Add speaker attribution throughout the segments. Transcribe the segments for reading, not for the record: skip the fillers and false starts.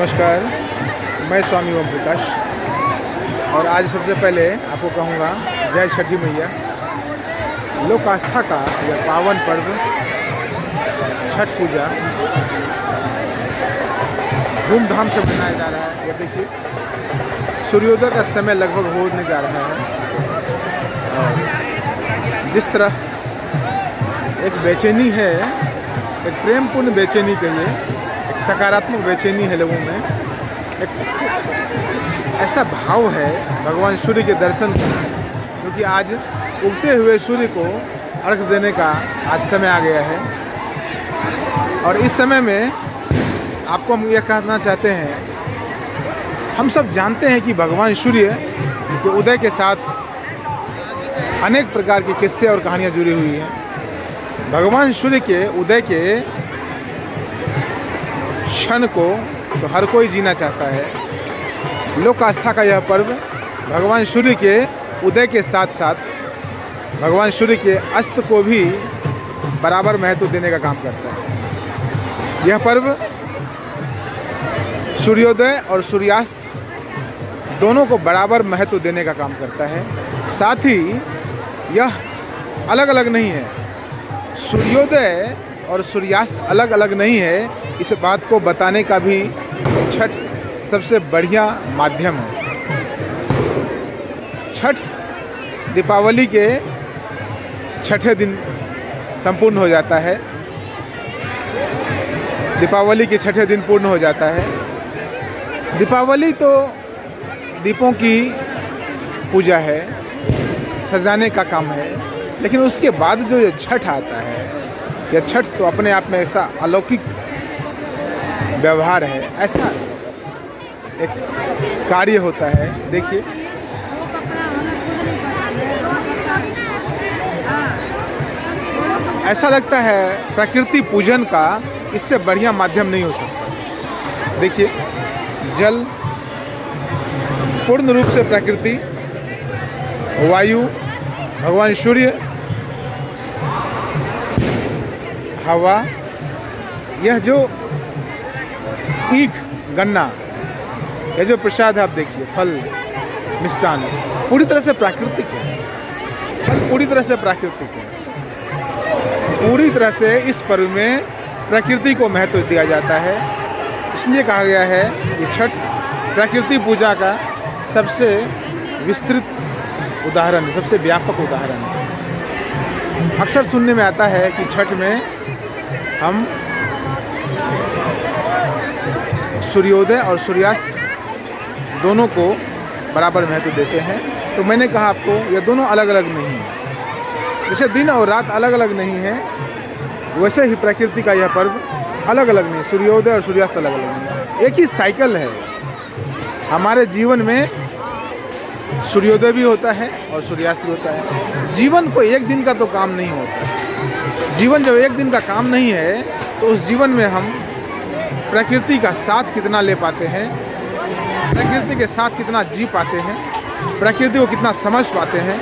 Speaker 1: नमस्कार, मैं स्वामी ओम प्रकाश और आज सबसे पहले आपको कहूँगा जय छठी मैया। लोक आस्था का यह पावन पर्व छठ पूजा धूमधाम से मनाया जा रहा है। ये देखिए सूर्योदय का समय लगभग होने जा रहा है और जिस तरह एक बेचैनी है, एक प्रेमपूर्ण बेचैनी कहिए, एक सकारात्मक बेचैनी है लोगों में, एक ऐसा भाव है भगवान सूर्य के दर्शन का, क्योंकि आज उगते हुए सूर्य को अर्घ देने का आज समय आ गया है। और इस समय में आपको हम यह कहना चाहते हैं, हम सब जानते हैं कि भगवान सूर्य के उदय के साथ अनेक प्रकार के किस्से और कहानियाँ जुड़ी हुई हैं। भगवान सूर्य के उदय के क्षण को तो हर कोई जीना चाहता है। लोक आस्था का यह पर्व भगवान सूर्य के उदय के साथ साथ भगवान सूर्य के अस्त को भी बराबर महत्व देने का काम करता है। यह पर्व सूर्योदय और सूर्यास्त दोनों को बराबर महत्व देने का काम करता है। साथ ही यह अलग अलग नहीं है, सूर्योदय और सूर्यास्त अलग अलग नहीं है। इस बात को बताने का भी छठ सबसे बढ़िया माध्यम है। छठ दीपावली के छठे दिन संपूर्ण हो जाता है। दीपावली के छठे दिन पूर्ण हो जाता है। दीपावली तो दीपों की पूजा है, सजाने का काम है, लेकिन उसके बाद जो ये छठ आता है, यह छठ तो अपने आप में ऐसा अलौकिक व्यवहार है, ऐसा एक कार्य होता है। देखिए ऐसा लगता है प्रकृति पूजन का इससे बढ़िया माध्यम नहीं हो सकता। देखिए जल पूर्ण रूप से प्रकृति, वायु भगवान सूर्य, हवा, यह जो ईख गन्ना, यह जो प्रसाद आप देखिए, फल मिष्टान पूरी तरह से प्राकृतिक है। फल पूरी तरह से प्राकृतिक है। पूरी तरह से इस पर्व में प्रकृति को महत्व दिया जाता है। इसलिए कहा गया है कि छठ प्रकृति पूजा का सबसे विस्तृत उदाहरण है, सबसे व्यापक उदाहरण है। अक्सर सुनने में आता है कि छठ में हम सूर्योदय और सूर्यास्त दोनों को बराबर महत्व देते हैं। तो मैंने कहा आपको ये दोनों अलग अलग नहीं हैं। जैसे दिन और रात अलग अलग नहीं है, वैसे ही प्रकृति का यह पर्व अलग अलग नहीं, सूर्योदय और सूर्यास्त अलग अलग नहीं, एक ही साइकिल है। हमारे जीवन में सूर्योदय भी होता है और सूर्यास्त भी होता है। जीवन को एक दिन का तो काम नहीं होता। जीवन जब एक दिन का काम नहीं है तो उस जीवन में हम प्रकृति का साथ कितना ले पाते हैं, प्रकृति के साथ कितना जी पाते हैं, प्रकृति को कितना समझ पाते हैं,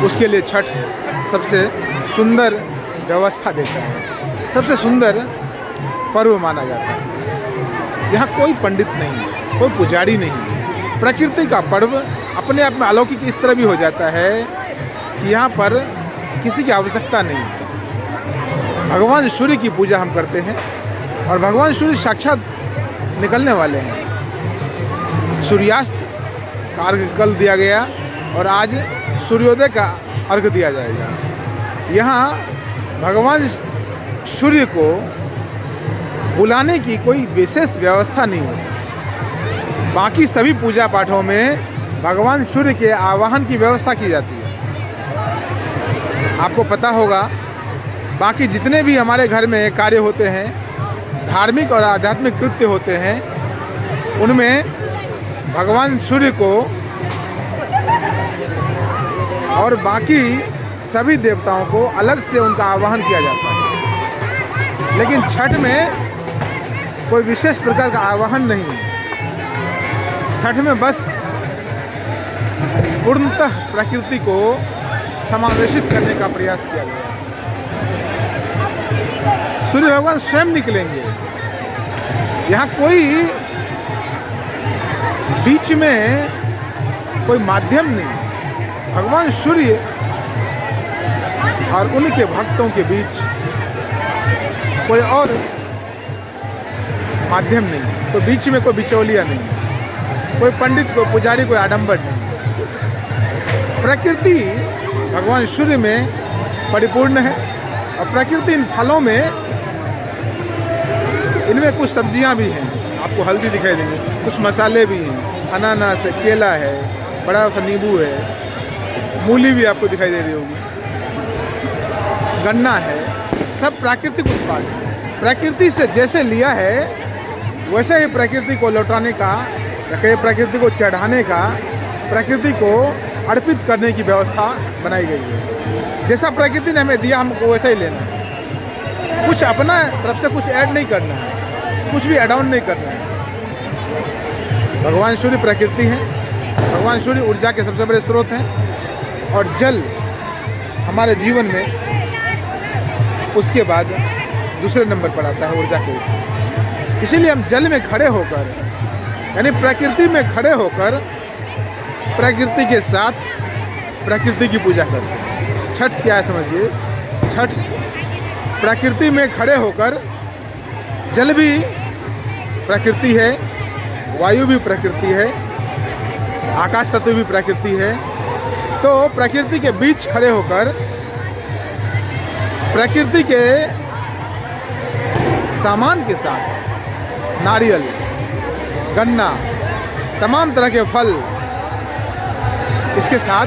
Speaker 1: उसके लिए छठ सबसे सुंदर व्यवस्था देता है, सबसे सुंदर पर्व माना जाता है। यहाँ कोई पंडित नहीं है, कोई पुजारी नहीं है। प्रकृति का पर्व अपने आप में अलौकिक इस तरह भी हो जाता है कि यहाँ पर किसी की आवश्यकता नहीं है। भगवान सूर्य की पूजा हम करते हैं और भगवान सूर्य साक्षात निकलने वाले हैं। सूर्यास्त का अर्घ कल दिया गया और आज सूर्योदय का अर्घ दिया जाएगा। यहाँ भगवान सूर्य को बुलाने की कोई विशेष व्यवस्था नहीं होती। बाकी सभी पूजा पाठों में भगवान सूर्य के आवाहन की व्यवस्था की जाती है। आपको पता होगा, बाकी जितने भी हमारे घर में कार्य होते हैं, धार्मिक और आध्यात्मिक कृत्य होते हैं, उनमें भगवान सूर्य को और बाकी सभी देवताओं को अलग से उनका आवाहन किया जाता है। लेकिन छठ में कोई विशेष प्रकार का आवाहन नहीं है। छठ में बस पूर्णतः प्रकृति को समावेशित करने का प्रयास किया गया है। सूर्य भगवान स्वयं निकलेंगे यहाँ कोई बीच में कोई माध्यम नहीं। भगवान सूर्य और उनके भक्तों के बीच कोई और माध्यम नहीं, कोई बीच में कोई बिचौलिया नहीं, कोई पंडित, कोई पुजारी, कोई आडंबर नहीं। प्रकृति भगवान सूर्य में परिपूर्ण है और प्रकृति इन फलों में, इनमें कुछ सब्जियां भी हैं, आपको हल्दी दिखाई देंगे, कुछ मसाले भी हैं, अनानास है, केला है, बड़ा सा नींबू है, मूली भी आपको दिखाई दे रही होगी, गन्ना है, सब प्राकृतिक उत्पाद है। प्रकृति से जैसे लिया है वैसे ही प्रकृति को लौटाने का, या कहीं प्रकृति को चढ़ाने का, प्रकृति को अर्पित करने की व्यवस्था बनाई गई है। जैसा प्रकृति ने हमें दिया हमको वैसा ही लेना है, कुछ अपना तरफ से कुछ ऐड नहीं करना है, कुछ भी एड ऑन नहीं करना है। भगवान सूर्य प्रकृति है, भगवान सूर्य ऊर्जा के सबसे बड़े स्रोत हैं और जल हमारे जीवन में उसके बाद दूसरे नंबर पर आता है ऊर्जा के। इसीलिए हम जल में खड़े होकर, यानी प्रकृति में खड़े होकर, प्रकृति के साथ प्रकृति की पूजा करते हैं। छठ क्या है समझिए, छठ प्रकृति में खड़े होकर, जल भी प्रकृति है, वायु भी प्रकृति है, आकाश तत्व भी प्रकृति है, तो प्रकृति के बीच खड़े होकर प्रकृति के सामान के साथ, नारियल, गन्ना, तमाम तरह के फल, इसके साथ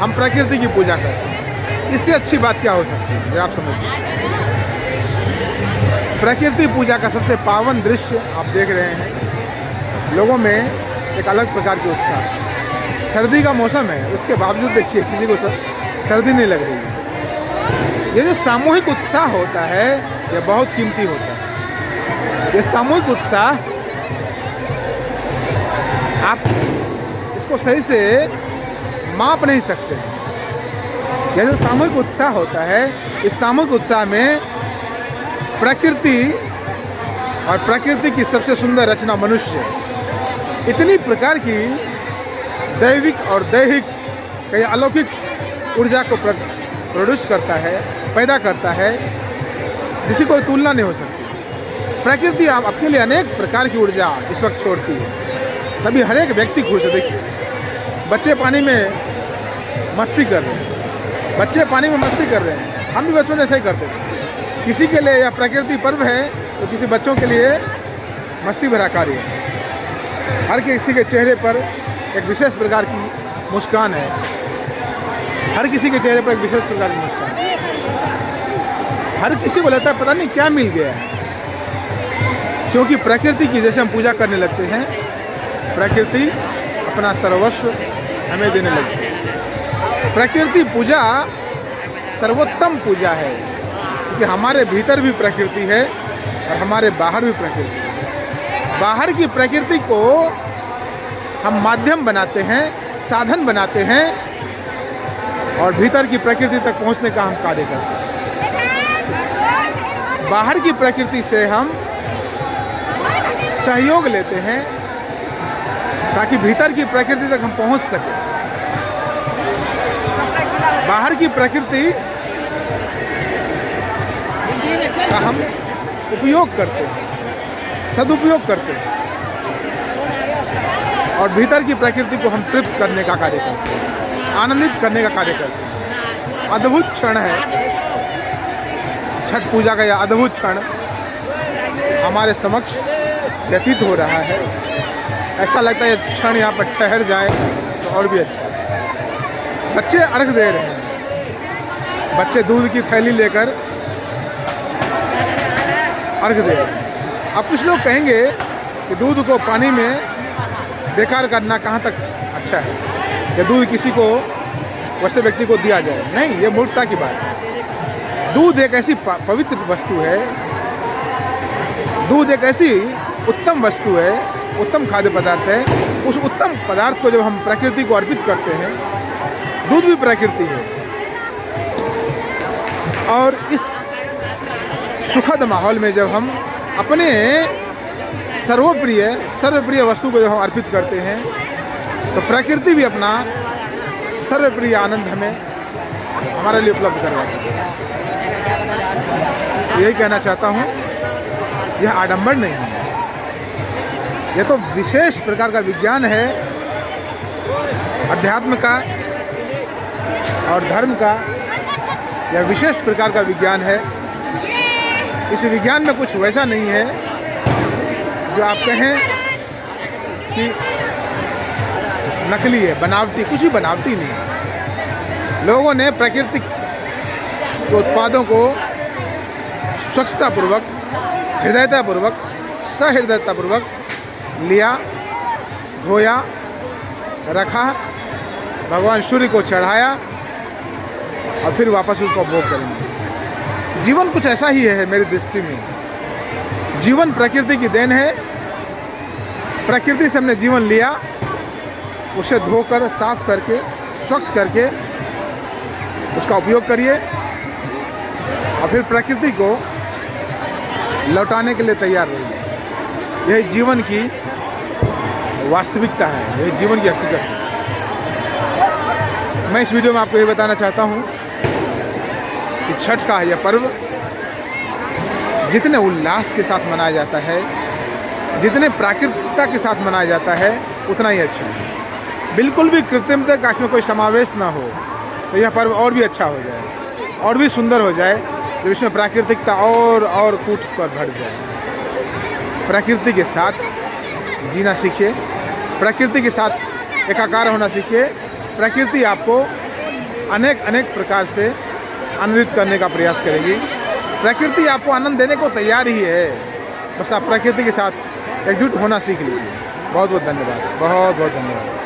Speaker 1: हम प्रकृति की पूजा करते हैं। इससे अच्छी बात क्या हो सकती है, जो आप समझिए। प्रकृति पूजा का सबसे पावन दृश्य आप देख रहे हैं, लोगों में एक अलग प्रकार की उत्साह। सर्दी का मौसम है, उसके बावजूद देखिए किसी को सर्दी नहीं लग रही है। ये जो सामूहिक उत्साह होता है, ये बहुत कीमती होता है। ये सामूहिक उत्साह, आप इसको सही से माप नहीं सकते। यह जो सामूहिक उत्साह होता है, इस सामूहिक उत्साह में प्रकृति और प्रकृति की सबसे सुंदर रचना मनुष्य इतनी प्रकार की दैविक और दैहिक, कई अलौकिक ऊर्जा को प्रोड्यूस करता है, पैदा करता है, जिसकी कोई तुलना नहीं हो सकती। प्रकृति आप अपने लिए अनेक प्रकार की ऊर्जा इस वक्त छोड़ती है, तभी हर एक व्यक्ति खुश है। देखिए, बच्चे पानी में मस्ती कर रहे हैं, बच्चे पानी में मस्ती कर रहे हैं, हम भी बचपन में ऐसे ही करते थे। किसी के लिए यह प्रकृति पर्व है, तो किसी बच्चों के लिए मस्ती भरा कार्य है। हर किसी के चेहरे पर एक विशेष प्रकार की मुस्कान है, हर किसी के चेहरे पर एक विशेष प्रकार की मुस्कान है। हर किसी को लगता है पता नहीं क्या मिल गया है, क्योंकि प्रकृति की जैसे हम पूजा करने लगते हैं, प्रकृति अपना सर्वस्व हमें देने लगती है। प्रकृति पूजा सर्वोत्तम पूजा है, क्योंकि हमारे भीतर भी प्रकृति है और हमारे बाहर भी प्रकृति है। बाहर की प्रकृति को हम माध्यम बनाते हैं, साधन बनाते हैं, और भीतर की प्रकृति तक पहुंचने का हम कार्य करते हैं। बाहर की प्रकृति से हम सहयोग लेते हैं ताकि भीतर की प्रकृति तक हम पहुंच सकें। बाहर की प्रकृति का हम उपयोग करते हैं, सदुपयोग करते हैं, और भीतर की प्रकृति को हम तृप्त करने का कार्य करते हैं, आनंदित करने का कार्य करते हैं। अद्भुत क्षण है छठ पूजा का, यह अद्भुत क्षण हमारे समक्ष व्यतीत हो रहा है। ऐसा लगता है ये क्षण यहाँ पर ठहर जाए तो और भी अच्छा है। बच्चे अर्घ दे रहे हैं, बच्चे दूध की थैली लेकर अर्घ दे रहे हैं। अब कुछ लोग कहेंगे कि दूध को पानी में बेकार करना कहाँ तक अच्छा है, या दूध किसी को, वैसे व्यक्ति को दिया जाए। नहीं, ये मूर्खता की बात है। दूध एक ऐसी पवित्र वस्तु है, दूध एक ऐसी उत्तम वस्तु है, उत्तम खाद्य पदार्थ है। उस उत्तम पदार्थ को जब हम प्रकृति को अर्पित करते हैं, दूध भी प्रकृति है, और इस सुखद माहौल में जब हम अपने सर्वप्रिय वस्तु को जब हम अर्पित करते हैं तो प्रकृति भी अपना सर्वप्रिय आनंद हमें हमारे लिए उपलब्ध करवाती है। यही कहना चाहता हूँ, यह आडंबर नहीं है, यह तो विशेष प्रकार का विज्ञान है, अध्यात्म का और धर्म का यह विशेष प्रकार का विज्ञान है। इस विज्ञान में कुछ वैसा नहीं है जो आप कहें कि नकली है, बनावटी, कुछ भी बनावटी नहीं है। लोगों ने प्राकृतिक उत्पादों को स्वच्छतापूर्वक, हृदयतापूर्वक, सहृदयतापूर्वक लिया, धोया, रखा, भगवान सूर्य को चढ़ाया और फिर वापस उसको भोग करेंगे। जीवन कुछ ऐसा ही है मेरी दृष्टि में। जीवन प्रकृति की देन है। प्रकृति से हमने जीवन लिया, उसे धोकर, साफ करके, स्वच्छ करके उसका उपयोग करिए और फिर प्रकृति को लौटाने के लिए तैयार रहिए। यही जीवन की वास्तविकता है, यही जीवन की हकीकत है। मैं इस वीडियो में आपको ये बताना चाहता हूँ कि छठ का यह पर्व जितने उल्लास के साथ मनाया जाता है, जितने प्राकृतिकता के साथ मनाया जाता है, उतना ही अच्छा है। बिल्कुल भी कृत्रिमता का इसमें कोई समावेश ना हो तो यह पर्व और भी अच्छा हो जाए, और भी सुंदर हो जाए, जब इसमें प्राकृतिकता और कूट कर भर जाए। प्रकृति के साथ जीना सीखिए, प्रकृति के साथ एकाकार होना सीखिए। प्रकृति आपको अनेक प्रकार से आनंदित करने का प्रयास करेगी। प्रकृति आपको आनंद देने को तैयार ही है, बस आप प्रकृति के साथ एकजुट होना सीख लीजिए। बहुत बहुत धन्यवाद, बहुत बहुत धन्यवाद।